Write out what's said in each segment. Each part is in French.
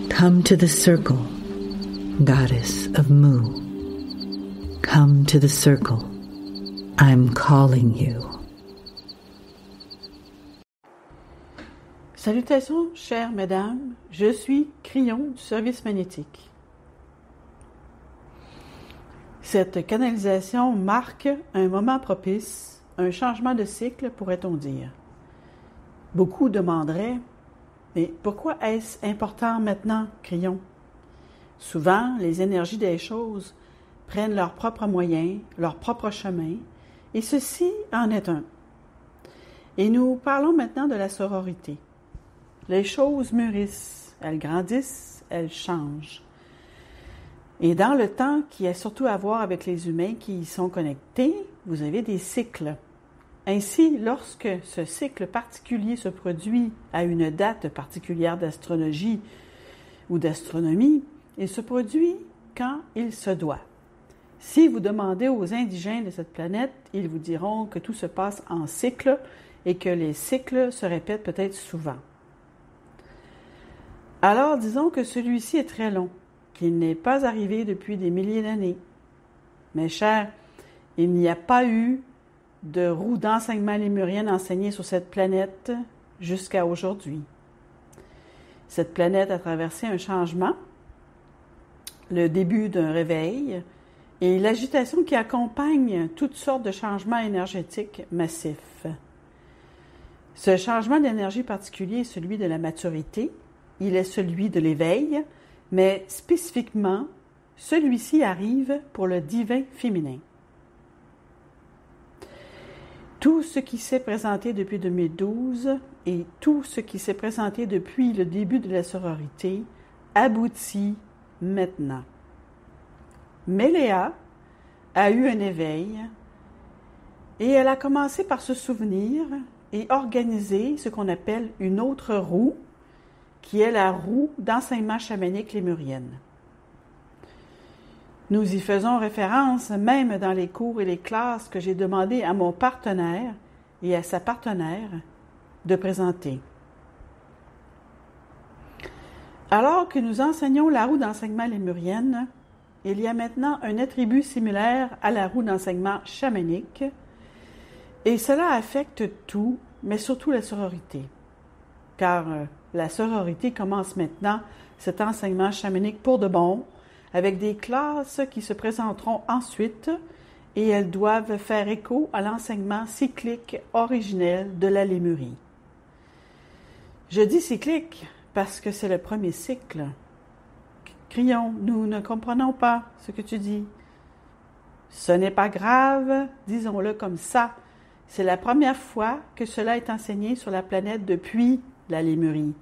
Come to the circle, goddess of Mu. Come to the circle. I'm calling you. Salutations, chères mesdames. Je suis Crillon du service magnétique. Cette canalisation marque un moment propice, un changement de cycle, pourrait-on dire. Beaucoup demanderaient, mais pourquoi est-ce important maintenant, Crillon? Souvent, les énergies des choses prennent leurs propres moyens, leur propre chemin, et ceci en est un. Et nous parlons maintenant de la sororité. Les choses mûrissent, elles grandissent, elles changent. Et dans le temps qui a surtout à voir avec les humains qui y sont connectés, vous avez des cycles. Ainsi, lorsque ce cycle particulier se produit à une date particulière d'astrologie ou d'astronomie, il se produit quand il se doit. Si vous demandez aux indigènes de cette planète, ils vous diront que tout se passe en cycles et que les cycles se répètent peut-être souvent. Alors, disons que celui-ci est très long, qu'il n'est pas arrivé depuis des milliers d'années. Mes chers, il n'y a pas eu de roue d'enseignement lémurienne enseignée sur cette planète jusqu'à aujourd'hui. Cette planète a traversé un changement, le début d'un réveil et l'agitation qui accompagne toutes sortes de changements énergétiques massifs. Ce changement d'énergie particulier est celui de la maturité, il est celui de l'éveil, mais spécifiquement, celui-ci arrive pour le divin féminin. Tout ce qui s'est présenté depuis 2012 et tout ce qui s'est présenté depuis le début de la sororité aboutit maintenant. Méléa a eu un éveil et elle a commencé par se souvenir et organiser ce qu'on appelle une autre roue, qui est la roue d'enseignement chamanique lémurienne. Nous y faisons référence même dans les cours et les classes que j'ai demandé à mon partenaire et à sa partenaire de présenter. Alors que nous enseignons la roue d'enseignement lémurienne, il y a maintenant un attribut similaire à la roue d'enseignement chamanique, et cela affecte tout, mais surtout la sororité. Car la sororité commence maintenant cet enseignement chamanique pour de bon, avec des classes qui se présenteront ensuite et elles doivent faire écho à l'enseignement cyclique originel de la Lémurie. Je dis cyclique parce que c'est le premier cycle. Crillon, nous ne comprenons pas ce que tu dis. Ce n'est pas grave, disons-le comme ça. C'est la première fois que cela est enseigné sur la planète depuis la Lémurie.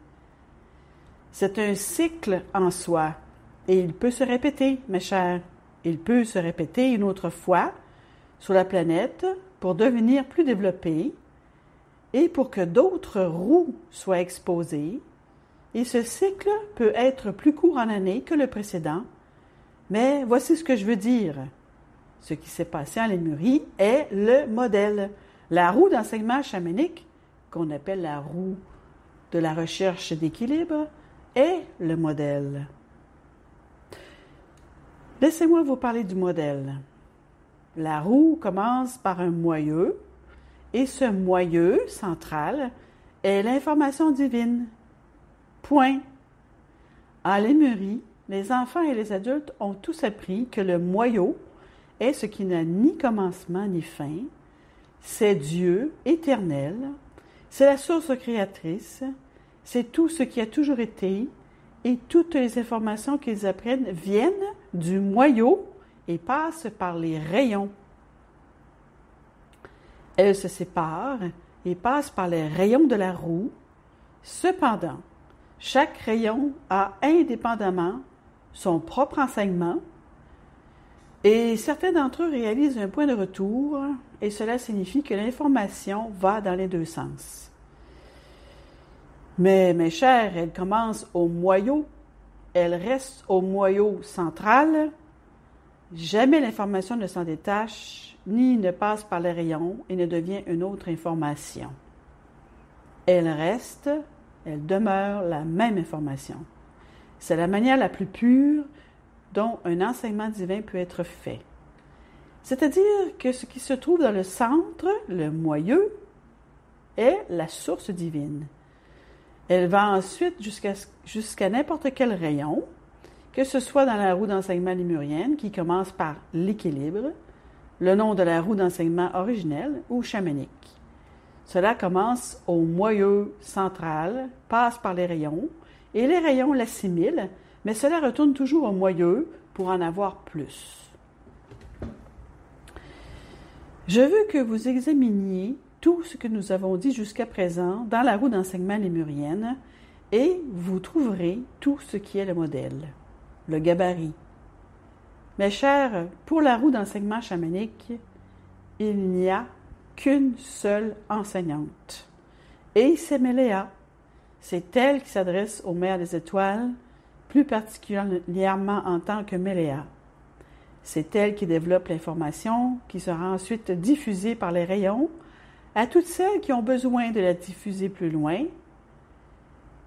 C'est un cycle en soi, et il peut se répéter, mes chers. Il peut se répéter une autre fois sur la planète pour devenir plus développé et pour que d'autres roues soient exposées. Et ce cycle peut être plus court en année que le précédent, mais voici ce que je veux dire. Ce qui s'est passé en Lémurie est le modèle. La roue d'enseignement chamanique, qu'on appelle la roue de la recherche d'équilibre, est le modèle. Laissez-moi vous parler du modèle. La roue commence par un moyeu, et ce moyeu central est l'information divine. Point. En Lémurie, les enfants et les adultes ont tous appris que le moyeu est ce qui n'a ni commencement ni fin, c'est Dieu éternel, c'est la source créatrice, c'est tout ce qui a toujours été, et toutes les informations qu'ils apprennent viennent du moyeu et passent par les rayons. Elles se séparent et passent par les rayons de la roue. Cependant, chaque rayon a indépendamment son propre enseignement et certains d'entre eux réalisent un point de retour et cela signifie que l'information va dans les deux sens. Mais mes chers, elle commence au moyeu, elle reste au moyeu central. Jamais l'information ne s'en détache, ni ne passe par les rayons et ne devient une autre information. Elle reste, elle demeure la même information. C'est la manière la plus pure dont un enseignement divin peut être fait. C'est-à-dire que ce qui se trouve dans le centre, le moyeu, est la source divine. Elle va ensuite jusqu'à n'importe quel rayon, que ce soit dans la roue d'enseignement lémurienne, qui commence par l'équilibre, le nom de la roue d'enseignement originelle ou chamanique. Cela commence au moyeu central, passe par les rayons, et les rayons l'assimilent, mais cela retourne toujours au moyeu pour en avoir plus. Je veux que vous examiniez tout ce que nous avons dit jusqu'à présent dans la roue d'enseignement lémurienne et vous trouverez tout ce qui est le modèle, le gabarit. Mes chers, pour la roue d'enseignement chamanique, il n'y a qu'une seule enseignante. Et c'est Méléa. C'est elle qui s'adresse aux mères des étoiles, plus particulièrement en tant que Méléa. C'est elle qui développe l'information qui sera ensuite diffusée par les rayons à toutes celles qui ont besoin de la diffuser plus loin.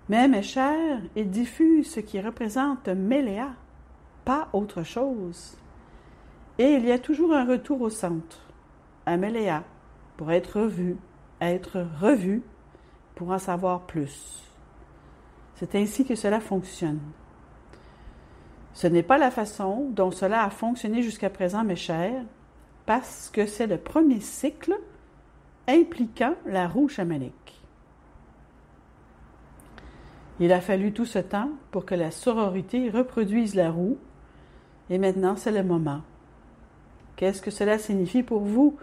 Mais, mes chers, il diffuse ce qui représente Méléa, pas autre chose. Et il y a toujours un retour au centre, à Méléa, pour être revu, pour en savoir plus. C'est ainsi que cela fonctionne. Ce n'est pas la façon dont cela a fonctionné jusqu'à présent, mes chers, parce que c'est le premier cycle impliquant la roue chamanique. Il a fallu tout ce temps pour que la sororité reproduise la roue, et maintenant c'est le moment. Qu'est-ce que cela signifie pour vous?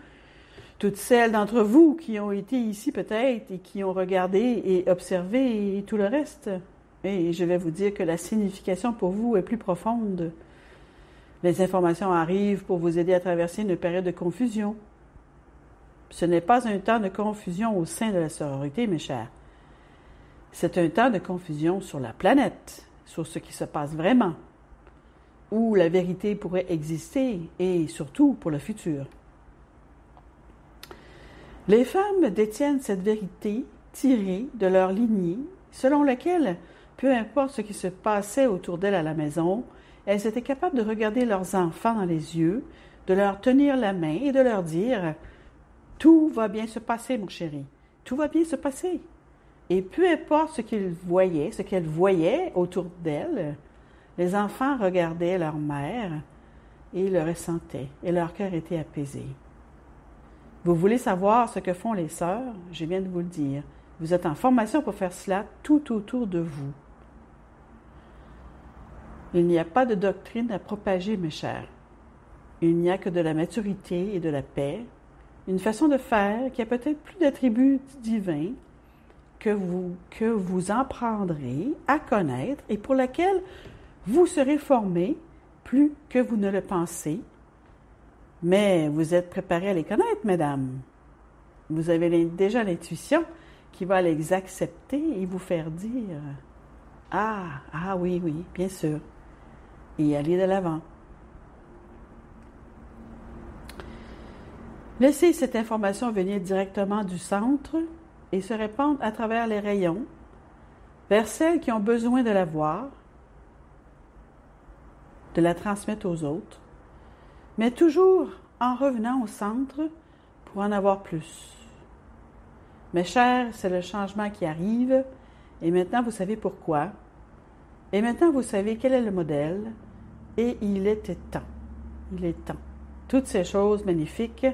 Toutes celles d'entre vous qui ont été ici peut-être et qui ont regardé et observé et tout le reste. Et je vais vous dire que la signification pour vous est plus profonde. Les informations arrivent pour vous aider à traverser une période de confusion. Ce n'est pas un temps de confusion au sein de la sororité, mes chers. C'est un temps de confusion sur la planète, sur ce qui se passe vraiment, où la vérité pourrait exister et surtout pour le futur. Les femmes détiennent cette vérité tirée de leur lignée, selon laquelle, peu importe ce qui se passait autour d'elles à la maison, elles étaient capables de regarder leurs enfants dans les yeux, de leur tenir la main et de leur dire « Tout va bien se passer, mon chéri, tout va bien se passer ». Et peu importe ce qu'elles voyaient autour d'elles, les enfants regardaient leur mère et le ressentaient, et leur cœur était apaisé. Vous voulez savoir ce que font les sœurs? Je viens de vous le dire. Vous êtes en formation pour faire cela tout autour de vous. Il n'y a pas de doctrine à propager, mes chers. Il n'y a que de la maturité et de la paix, une façon de faire qui a peut-être plus d'attributs divins que vous en prendrez à connaître et pour laquelle vous serez formés plus que vous ne le pensez. Mais vous êtes préparés à les connaître, mesdames. Vous avez déjà l'intuition qui va les accepter et vous faire dire « Ah oui, bien sûr », et aller de l'avant. Laissez cette information venir directement du centre et se répandre à travers les rayons vers celles qui ont besoin de la voir, de la transmettre aux autres, mais toujours en revenant au centre pour en avoir plus. Mes chers, c'est le changement qui arrive et maintenant vous savez pourquoi. Et maintenant vous savez quel est le modèle et il était temps. Il est temps. Toutes ces choses magnifiques,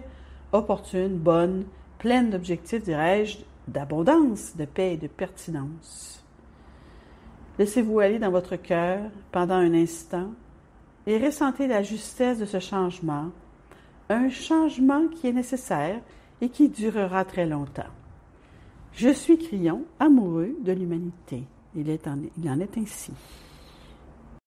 opportunes, bonnes, pleines d'objectifs, dirais-je, d'abondance, de paix et de pertinence. Laissez-vous aller dans votre cœur pendant un instant et ressentez la justesse de ce changement, un changement qui est nécessaire et qui durera très longtemps. Je suis Crillon, amoureux de l'humanité. Il en est ainsi.